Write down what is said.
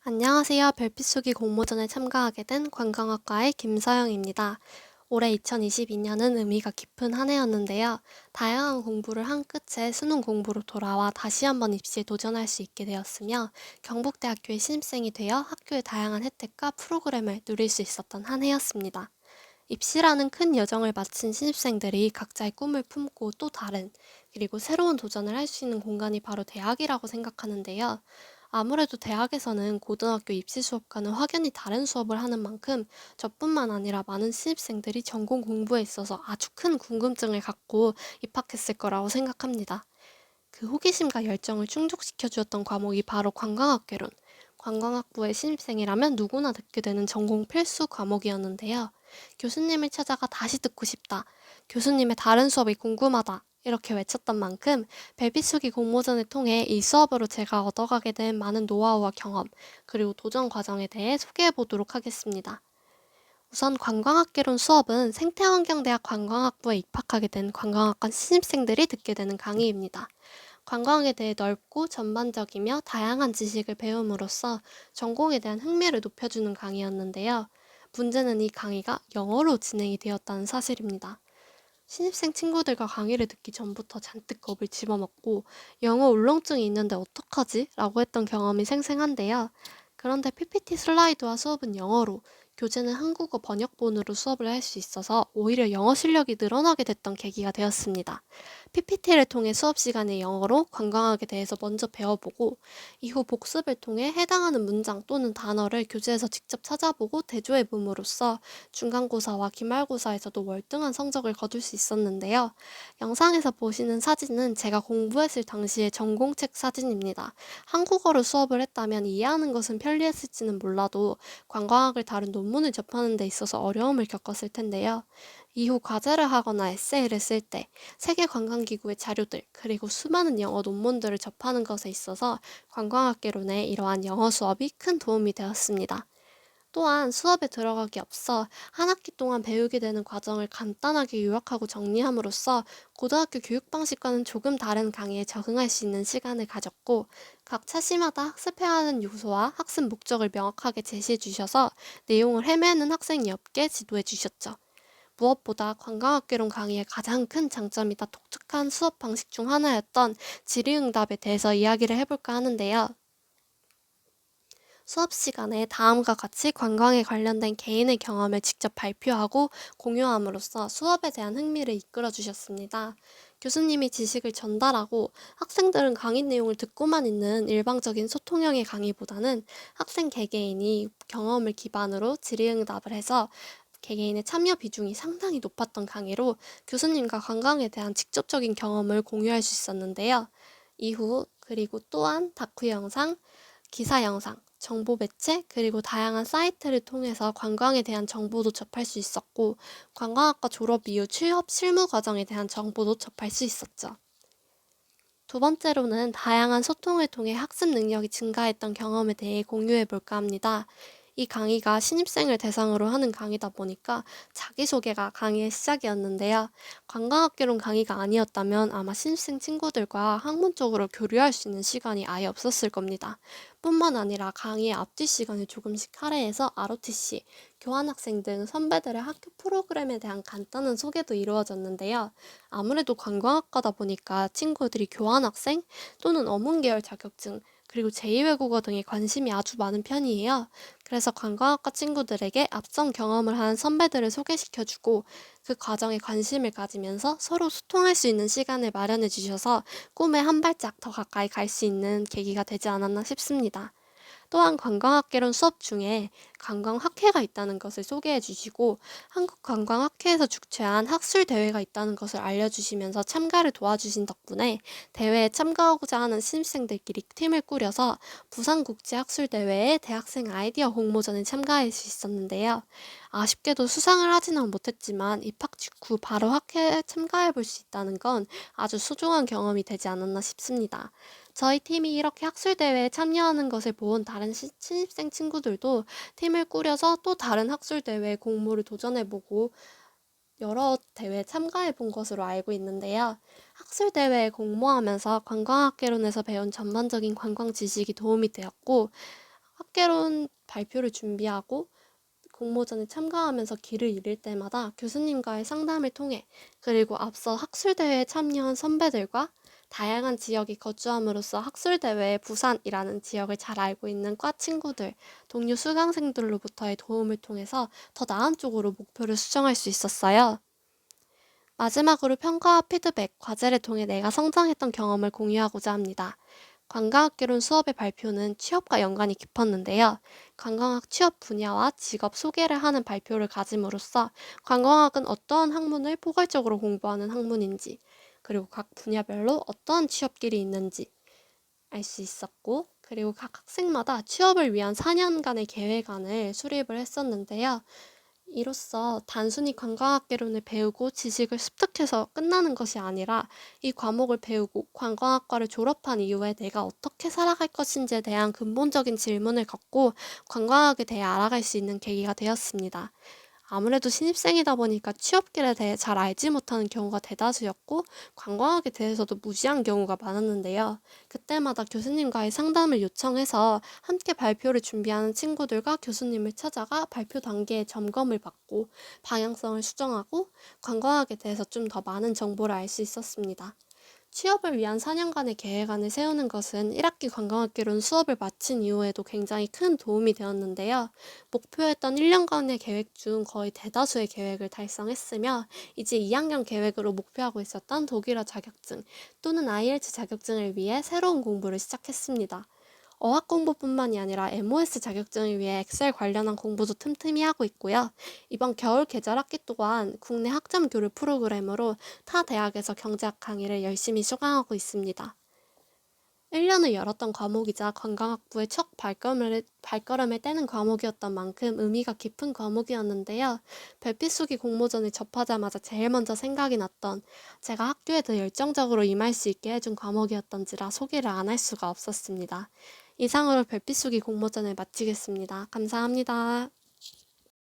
안녕하세요. 별빛 속이 공모전에 참가하게 된 관광학과의 김서영입니다. 올해 2022년은 의미가 깊은 한 해였는데요. 다양한 공부를 한 끝에 수능 공부로 돌아와 다시 한번 입시에 도전할 수 있게 되었으며 경북대학교의 신입생이 되어 학교의 다양한 혜택과 프로그램을 누릴 수 있었던 한 해였습니다. 입시라는 큰 여정을 마친 신입생들이 각자의 꿈을 품고 또 다른, 그리고 새로운 도전을 할 수 있는 공간이 바로 대학이라고 생각하는데요. 아무래도 대학에서는 고등학교 입시 수업과는 확연히 다른 수업을 하는 만큼 저뿐만 아니라 많은 신입생들이 전공 공부에 있어서 아주 큰 궁금증을 갖고 입학했을 거라고 생각합니다. 그 호기심과 열정을 충족시켜 주었던 과목이 바로 관광학개론. 관광학부의 신입생이라면 누구나 듣게 되는 전공 필수 과목이었는데요. 교수님을 찾아가 다시 듣고 싶다. 교수님의 다른 수업이 궁금하다. 이렇게 외쳤던 만큼 벨비수기 공모전을 통해 이 수업으로 제가 얻어가게 된 많은 노하우와 경험, 그리고 도전 과정에 대해 소개해 보도록 하겠습니다. 우선 관광학개론 수업은 생태환경대학 관광학부에 입학하게 된 관광학과 신입생들이 듣게 되는 강의입니다. 관광에 대해 넓고 전반적이며 다양한 지식을 배움으로써 전공에 대한 흥미를 높여주는 강의였는데요. 문제는 이 강의가 영어로 진행이 되었다는 사실입니다. 신입생 친구들과 강의를 듣기 전부터 잔뜩 겁을 집어먹고 영어 울렁증이 있는데 어떡하지? 라고 했던 경험이 생생한데요. 그런데 PPT 슬라이드와 수업은 영어로, 교재는 한국어 번역본으로 수업을 할 수 있어서 오히려 영어 실력이 늘어나게 됐던 계기가 되었습니다. PPT를 통해 수업 시간에 영어로 관광학에 대해서 먼저 배워보고 이후 복습을 통해 해당하는 문장 또는 단어를 교재에서 직접 찾아보고 대조해봄으로써 중간고사와 기말고사에서도 월등한 성적을 거둘 수 있었는데요. 영상에서 보시는 사진은 제가 공부했을 당시의 전공책 사진입니다. 한국어로 수업을 했다면 이해하는 것은 편리했을지는 몰라도 관광학을 다룬 논문을 접하는 데 있어서 어려움을 겪었을 텐데요. 이후 과제를 하거나 에세이를 쓸 때 세계관광기구의 자료들, 그리고 수많은 영어 논문들을 접하는 것에 있어서 관광학개론의 이러한 영어 수업이 큰 도움이 되었습니다. 또한 수업에 들어가기 앞서 한 학기 동안 배우게 되는 과정을 간단하게 요약하고 정리함으로써 고등학교 교육 방식과는 조금 다른 강의에 적응할 수 있는 시간을 가졌고, 각 차시마다 학습해야 하는 요소와 학습 목적을 명확하게 제시해 주셔서 내용을 헤매는 학생이 없게 지도해 주셨죠. 무엇보다 관광학개론 강의의 가장 큰 장점이다 독특한 수업 방식 중 하나였던 질의응답에 대해서 이야기를 해볼까 하는데요. 수업 시간에 다음과 같이 관광에 관련된 개인의 경험을 직접 발표하고 공유함으로써 수업에 대한 흥미를 이끌어 주셨습니다. 교수님이 지식을 전달하고 학생들은 강의 내용을 듣고만 있는 일방적인 소통형의 강의보다는 학생 개개인이 경험을 기반으로 질의응답을 해서 개개인의 참여 비중이 상당히 높았던 강의로 교수님과 관광에 대한 직접적인 경험을 공유할 수 있었는데요. 이후 그리고 또한 다큐 영상, 기사 영상, 정보 매체, 그리고 다양한 사이트를 통해서 관광에 대한 정보도 접할 수 있었고, 관광학과 졸업 이후 취업 실무 과정에 대한 정보도 접할 수 있었죠. 두 번째로는 다양한 소통을 통해 학습 능력이 증가했던 경험에 대해 공유해 볼까 합니다. 이 강의가 신입생을 대상으로 하는 강의다 보니까 자기소개가 강의의 시작이었는데요. 관광학개론 강의가 아니었다면 아마 신입생 친구들과 학문적으로 교류할 수 있는 시간이 아예 없었을 겁니다. 뿐만 아니라 강의의 앞뒤 시간을 조금씩 할애해서 ROTC, 교환학생 등 선배들의 학교 프로그램에 대한 간단한 소개도 이루어졌는데요. 아무래도 관광학과다 보니까 친구들이 교환학생 또는 어문계열 자격증, 그리고 제2외국어 등에 관심이 아주 많은 편이에요. 그래서 관광학과 친구들에게 앞선 경험을 한 선배들을 소개시켜주고 그 과정에 관심을 가지면서 서로 소통할 수 있는 시간을 마련해 주셔서 꿈에 한 발짝 더 가까이 갈 수 있는 계기가 되지 않았나 싶습니다. 또한 관광학개론 수업 중에 관광학회가 있다는 것을 소개해 주시고 한국관광학회에서 주최한 학술대회가 있다는 것을 알려주시면서 참가를 도와주신 덕분에 대회에 참가하고자 하는 신입생들끼리 팀을 꾸려서 부산국제학술대회에 대학생 아이디어 공모전에 참가할 수 있었는데요. 아쉽게도 수상을 하지는 못했지만 입학 직후 바로 학회에 참가해 볼 수 있다는 건 아주 소중한 경험이 되지 않았나 싶습니다. 저희 팀이 이렇게 학술대회에 참여하는 것을 본 다른 신입생 친구들도 팀을 꾸려서 또 다른 학술대회 공모를 도전해보고 여러 대회에 참가해본 것으로 알고 있는데요. 학술대회에 공모하면서 관광학개론에서 배운 전반적인 관광 지식이 도움이 되었고, 학계론 발표를 준비하고 공모전에 참가하면서 길을 잃을 때마다 교수님과의 상담을 통해, 그리고 앞서 학술대회에 참여한 선배들과 다양한 지역에 거주함으로써 학술대회의 부산이라는 지역을 잘 알고 있는 과 친구들, 동료 수강생들로부터의 도움을 통해서 더 나은 쪽으로 목표를 수정할 수 있었어요. 마지막으로 평가와 피드백, 과제를 통해 내가 성장했던 경험을 공유하고자 합니다. 관광학개론 수업의 발표는 취업과 연관이 깊었는데요. 관광학 취업 분야와 직업 소개를 하는 발표를 가짐으로써 관광학은 어떠한 학문을 포괄적으로 공부하는 학문인지, 그리고 각 분야별로 어떠한 취업길이 있는지 알 수 있었고, 그리고 각 학생마다 취업을 위한 4년간의 계획안을 수립을 했었는데요. 이로써 단순히 관광학개론을 배우고 지식을 습득해서 끝나는 것이 아니라, 이 과목을 배우고 관광학과를 졸업한 이후에 내가 어떻게 살아갈 것인지에 대한 근본적인 질문을 갖고 관광학에 대해 알아갈 수 있는 계기가 되었습니다. 아무래도 신입생이다 보니까 취업길에 대해 잘 알지 못하는 경우가 대다수였고, 관광학에 대해서도 무지한 경우가 많았는데요. 그때마다 교수님과의 상담을 요청해서 함께 발표를 준비하는 친구들과 교수님을 찾아가 발표 단계의 점검을 받고 방향성을 수정하고 관광학에 대해서 좀 더 많은 정보를 알 수 있었습니다. 취업을 위한 4년간의 계획안을 세우는 것은 1학기 관광학개론 수업을 마친 이후에도 굉장히 큰 도움이 되었는데요. 목표했던 1년간의 계획 중 거의 대다수의 계획을 달성했으며, 이제 2학년 계획으로 목표하고 있었던 독일어 자격증 또는 IELTS 자격증을 위해 새로운 공부를 시작했습니다. 어학 공부뿐만이 아니라 MOS 자격증을 위해 엑셀 관련한 공부도 틈틈이 하고 있고요. 이번 겨울 계절 학기 또한 국내 학점 교류 프로그램으로 타 대학에서 경제학 강의를 열심히 수강하고 있습니다. 1년을 열었던 과목이자 관광학부의 첫 발걸음을 떼는 과목이었던 만큼 의미가 깊은 과목이었는데요. 별빛쏘기 공모전을 접하자마자 제일 먼저 생각이 났던, 제가 학교에 더 열정적으로 임할 수 있게 해준 과목이었던지라 소개를 안 할 수가 없었습니다. 이상으로 별빛쏘기 공모전을 마치겠습니다. 감사합니다.